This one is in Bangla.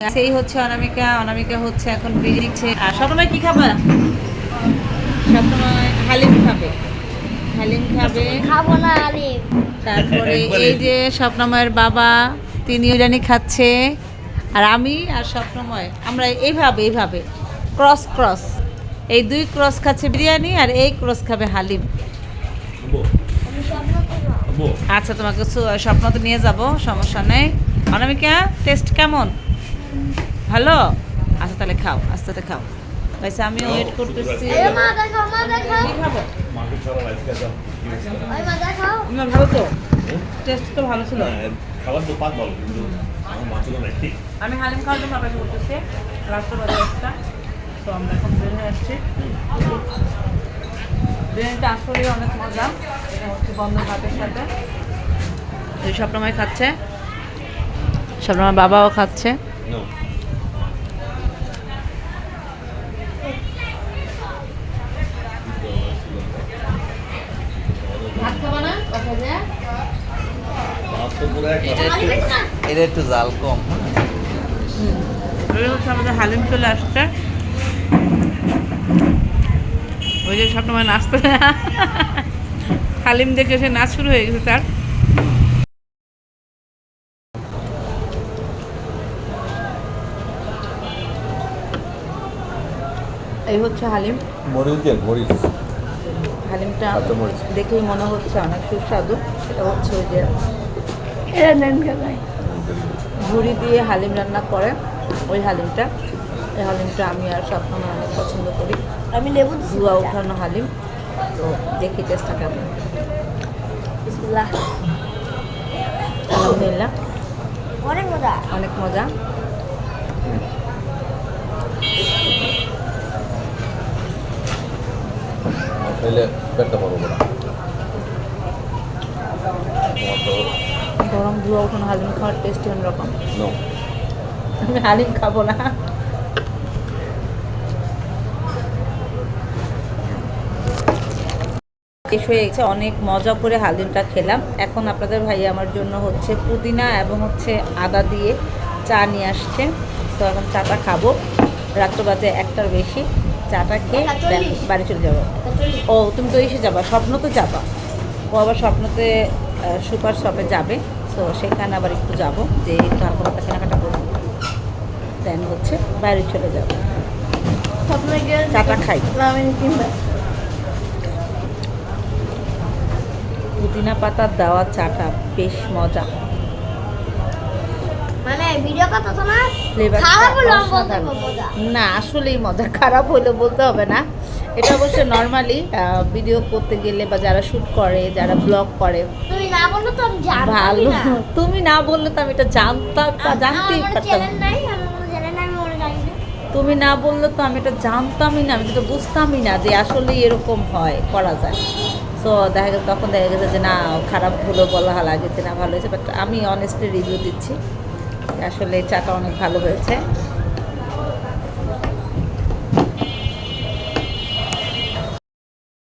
সেই হচ্ছে অনামিকা। অনামিকা হচ্ছে এখন বিড়ি দিচ্ছে। আর সবসময় কি খাবা? সবসময় হালিম খাবে। হালিম খাবে। খাবো না হালিম। তারপরে এই যে স্বপ্নময়ের বাবা, তিনিও জানি খাচ্ছে। আর আমি আর স্বপ্নময় আমরা এইভাবে ক্রস ক্রস, এই দুই ক্রস খাচ্ছে বিরিয়ানি, আর এই ক্রস খাবে হালিম। আমি স্বপ্ন করবো। আচ্ছা, তোমাকে স্বপ্ন তো নিয়ে যাব, সমস্যা নেই। অনামিকা, টেস্ট কেমন? ভালো? আচ্ছা তাহলে খাও, আস্তে আস্তে খাও। ভাইসা আমি ওয়েট করতেছি। এ মা দেখো, মা দেখো। কি খাবো? ওই মা দেখো। না, ভালো তো, টেস্ট তো ভালো ছিল। খাবার তো পাক ভালো, কিন্তু আমার মাছ তো নাই ঠিক। আমি হালিম খাওয়ার জন্য অপেক্ষা করতেছি। রাস্তা বাজে একটা, তো আমরা এখন বের হয়ে আসছি। বিরিয়ানিটা আসলে অনেক মজা। এটা হচ্ছে বন্ধ ভাতের সাথে। এই স্বপ্নময় খাচ্ছে, স্বপ্নময় বাবাও খাচ্ছে। No. ভাত খাবা না? মাছ তো পুরো এক হালিম আছে না? এটা একটু জাল কম। এই হচ্ছে আমাদের হালিম চলে আসছে। ওই যে স্বপ্নময় নাচতে, হালিম দেখে সে নাচ শুরু হয়ে গেছে তার। এই হচ্ছে হালিম। মরিচ দিয়ে মরিচ। হালিমটা কাঁচা মরিচ। দেখেই মনে হচ্ছে অনেক সুস্বাদু। এটা হচ্ছে ওই যে এটা নেন খাবাই। ঝুড়ি দিয়ে হালিম রান্না করে, ওই হালিমটা। এই হালিমটা আমি আর স্বপ্নময় অনেক পছন্দ করি। আমি লেবু দিছি। ধোয়া উঠানো হালিম। তো দেখি টেস্টটা কেমন। বিসমিল্লাহ। আলহামদুলিল্লাহ, অনেক মজা। অনেক মজা। তাহলে পেটটা বড় বড়। গরম ধোয়া উঠানো হালিম খাওয়ার টেস্টই অন্যরকম। নো। আমি হালিম খাবো না। শেষ হয়ে গেছে, অনেক মজা করে হালিমটা খেলাম। এখন আপনাদের ভাই আমার জন্য হচ্ছে পুদিনা এবং হচ্ছে আদা দিয়ে চা নিয়ে আসছে। তো এখন চাটা খাবো। রাত্র বাজে একটার বেশি। চাটা খেয়ে then বাড়ি চলে যাবো। ও তুমি তো এসে যাবা, স্বপ্ন তো যাবা। ও আবার স্বপ্নতে সুপার শপে যাবে। তো সেখানে আবার একটু যাবো, যে একটু হালকা পাতলা কেনাকাটা করবো, দেন হচ্ছে বাইরে চলে যাবো। স্বপ্নে গিয়ে চাটা খাই। আমি কিনবে। পুদিনা পাতার দেওয়া চাটা বেশ মজা। মানে ভিডিও কথা তো না। ফ্লেভারটা খারাপ হলো আমি বলতে অসাধারণ। পারবো না। না, আসলেই মজা। খারাপ হইলে বলতে হবে না। এটা অবশ্য নর্মালি ভিডিও করতে গেলে বা যারা শ্যুট করে, যারা ব্লগ করে, তুমি না বললে তো আমি জানতামই ভালো। না। তুমি না বললে তো আমি এটা জানতাম বা জানতেই আমার পারতাম। চ্যানেল নাই, আমার কোনো চ্যানেল নাই, আমি ওরে জানি না। তুমি না বললে তো আমি এটা জানতামই না, আমি তো বুঝতামই না যে আসলে এরকম হয়, করা যায়। সো তখন দেখা গেছে যে না, খারাপ হলো বলা লাগে যে না ভালো হয়েছে, বাট আমি অনেস্টলি রিভিউ দিচ্ছি। আসলে চাটা অনেক ভালো হয়েছে।